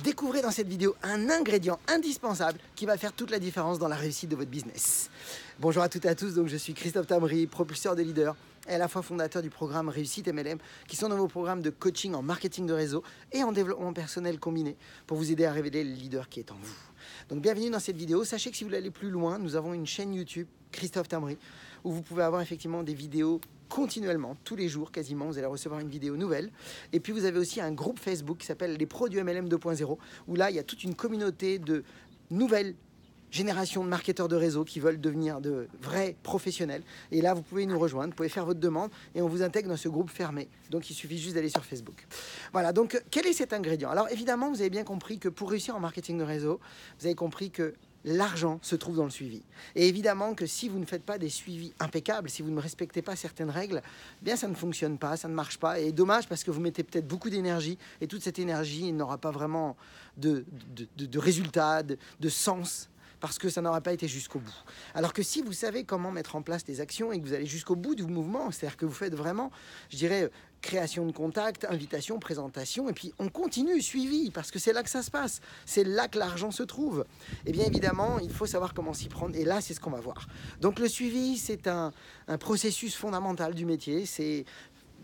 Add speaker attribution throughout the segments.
Speaker 1: découvrez dans cette vidéo un ingrédient indispensable qui va faire toute la différence dans la réussite de votre business. Bonjour à toutes et à tous, donc je suis Christophe Tamry, propulseur de leaders et à la fois fondateur du programme Réussite MLM, qui sont dans vos programmes de coaching en marketing de réseau et en développement personnel combiné pour vous aider à révéler le leader qui est en vous. Donc bienvenue dans cette vidéo. Sachez que si vous voulez aller plus loin, nous avons une chaîne YouTube, Christophe Tamry, où vous pouvez avoir effectivement des vidéos continuellement, tous les jours quasiment, vous allez recevoir une vidéo nouvelle. Et puis vous avez aussi un groupe Facebook qui s'appelle Les Pros du MLM 2.0, où là il y a toute une communauté de nouvelles générations de marketeurs de réseau qui veulent devenir de vrais professionnels. Et là vous pouvez nous rejoindre, vous pouvez faire votre demande et on vous intègre dans ce groupe fermé. Donc il suffit juste d'aller sur Facebook. Voilà, donc quel est cet ingrédient? Alors évidemment vous avez bien compris que pour réussir en marketing de réseau, vous avez compris que l'argent se trouve dans le suivi. Et évidemment que si vous ne faites pas des suivis impeccables, si vous ne respectez pas certaines règles, eh bien ça ne fonctionne pas, ça ne marche pas. Et dommage parce que vous mettez peut-être beaucoup d'énergie et toute cette énergie n'aura pas vraiment de résultat, de sens, parce que ça n'aura pas été jusqu'au bout. Alors que si vous savez comment mettre en place des actions et que vous allez jusqu'au bout du mouvement, c'est-à-dire que vous faites vraiment, je dirais, création de contact, invitation, présentation, et puis on continue, suivi, parce que c'est là que ça se passe, c'est là que l'argent se trouve. Et bien évidemment, il faut savoir comment s'y prendre, et là, c'est ce qu'on va voir. Donc le suivi, c'est un processus fondamental du métier, c'est,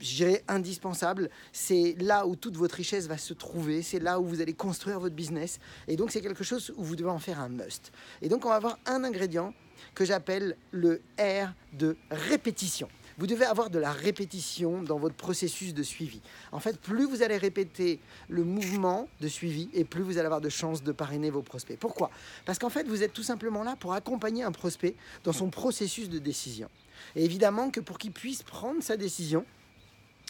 Speaker 1: je dirais, indispensable. C'est là où toute votre richesse va se trouver. C'est là où vous allez construire votre business. Et donc, c'est quelque chose où vous devez en faire un must. Et donc, on va avoir un ingrédient que j'appelle le R de répétition. Vous devez avoir de la répétition dans votre processus de suivi. En fait, plus vous allez répéter le mouvement de suivi et plus vous allez avoir de chances de parrainer vos prospects. Pourquoi? Parce qu'en fait, vous êtes tout simplement là pour accompagner un prospect dans son processus de décision. Et évidemment que pour qu'il puisse prendre sa décision,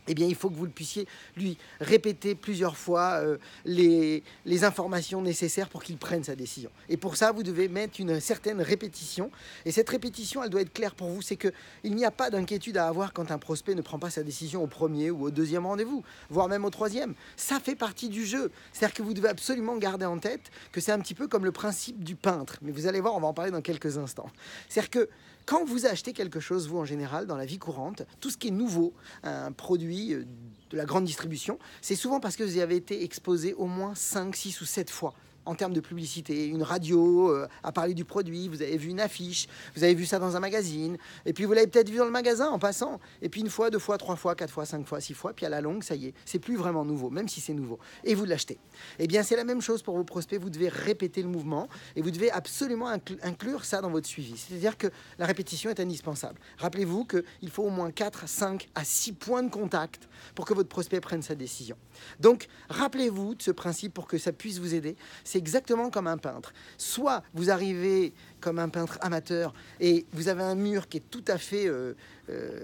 Speaker 1: eh bien, il faut que vous le puissiez lui répéter plusieurs fois les informations nécessaires pour qu'il prenne sa décision. Et pour ça, vous devez mettre une certaine répétition. Et cette répétition, elle doit être claire pour vous. C'est qu'il n'y a pas d'inquiétude à avoir quand un prospect ne prend pas sa décision au premier ou au deuxième rendez-vous, voire même au troisième. Ça fait partie du jeu. C'est-à-dire que vous devez absolument garder en tête que c'est un petit peu comme le principe du peintre. Mais vous allez voir, on va en parler dans quelques instants. C'est-à-dire que quand vous achetez quelque chose, vous en général, dans la vie courante, tout ce qui est nouveau, un produit de la grande distribution, c'est souvent parce que vous y avez été exposé au moins 5, 6 ou 7 fois en termes de publicité. Une radio a parlé du produit, vous avez vu une affiche, vous avez vu ça dans un magazine, et puis vous l'avez peut-être vu dans le magasin en passant, et puis une fois, 2 fois, 3 fois, 4 fois, 5 fois, 6 fois, puis à la longue, ça y est, c'est plus vraiment nouveau, même si c'est nouveau, et vous l'achetez. Eh bien, c'est la même chose pour vos prospects, vous devez répéter le mouvement, et vous devez absolument inclure ça dans votre suivi. C'est-à-dire que la répétition est indispensable. Rappelez-vous qu'il faut au moins 4, 5 à 6 points de contact pour que votre prospect prenne sa décision. Donc, rappelez-vous de ce principe pour que ça puisse vous aider. C'est exactement comme un peintre. Soit vous arrivez comme un peintre amateur et vous avez un mur qui est tout à fait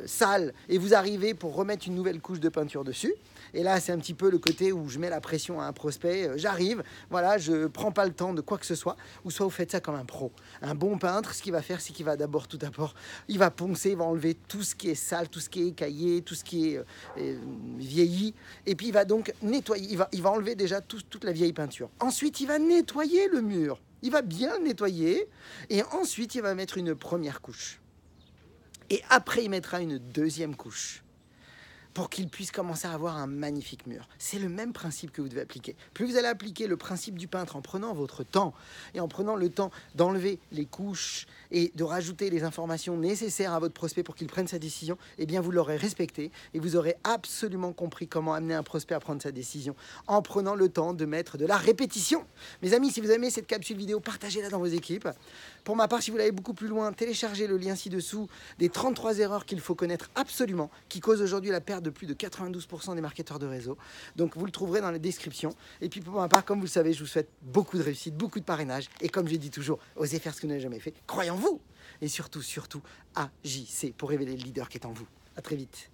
Speaker 1: sale et vous arrivez pour remettre une nouvelle couche de peinture dessus. Et là, c'est un petit peu le côté où je mets la pression à un prospect. J'arrive, voilà, je prends pas le temps de quoi que ce soit. Ou soit vous faites ça comme un pro. Un bon peintre, ce qu'il va faire, c'est qu'il va tout d'abord, il va poncer, il va enlever tout ce qui est sale, tout ce qui est écaillé, tout ce qui est vieilli. Et puis il va donc nettoyer, il va enlever déjà toute la vieille peinture. Ensuite, il va nettoyer le mur. Il va bien le nettoyer. Et ensuite, il va mettre une première couche. Et après, il mettra une deuxième couche, pour qu'il puisse commencer à avoir un magnifique mur. C'est le même principe que vous devez appliquer. Plus vous allez appliquer le principe du peintre en prenant votre temps et en prenant le temps d'enlever les couches et de rajouter les informations nécessaires à votre prospect pour qu'il prenne sa décision, eh bien vous l'aurez respecté et vous aurez absolument compris comment amener un prospect à prendre sa décision en prenant le temps de mettre de la répétition. Mes amis, si vous aimez cette capsule vidéo, partagez-la dans vos équipes. Pour ma part, si vous l'avez beaucoup plus loin, téléchargez le lien ci-dessous des 33 erreurs qu'il faut connaître absolument, qui causent aujourd'hui la perte de plus de 92% des marketeurs de réseau. Donc vous le trouverez dans la description. Et puis pour ma part, comme vous le savez, je vous souhaite beaucoup de réussite, beaucoup de parrainage. Et comme je dis toujours, osez faire ce que vous n'avez jamais fait. Croyez en vous. Et surtout, agissez pour révéler le leader qui est en vous. À très vite.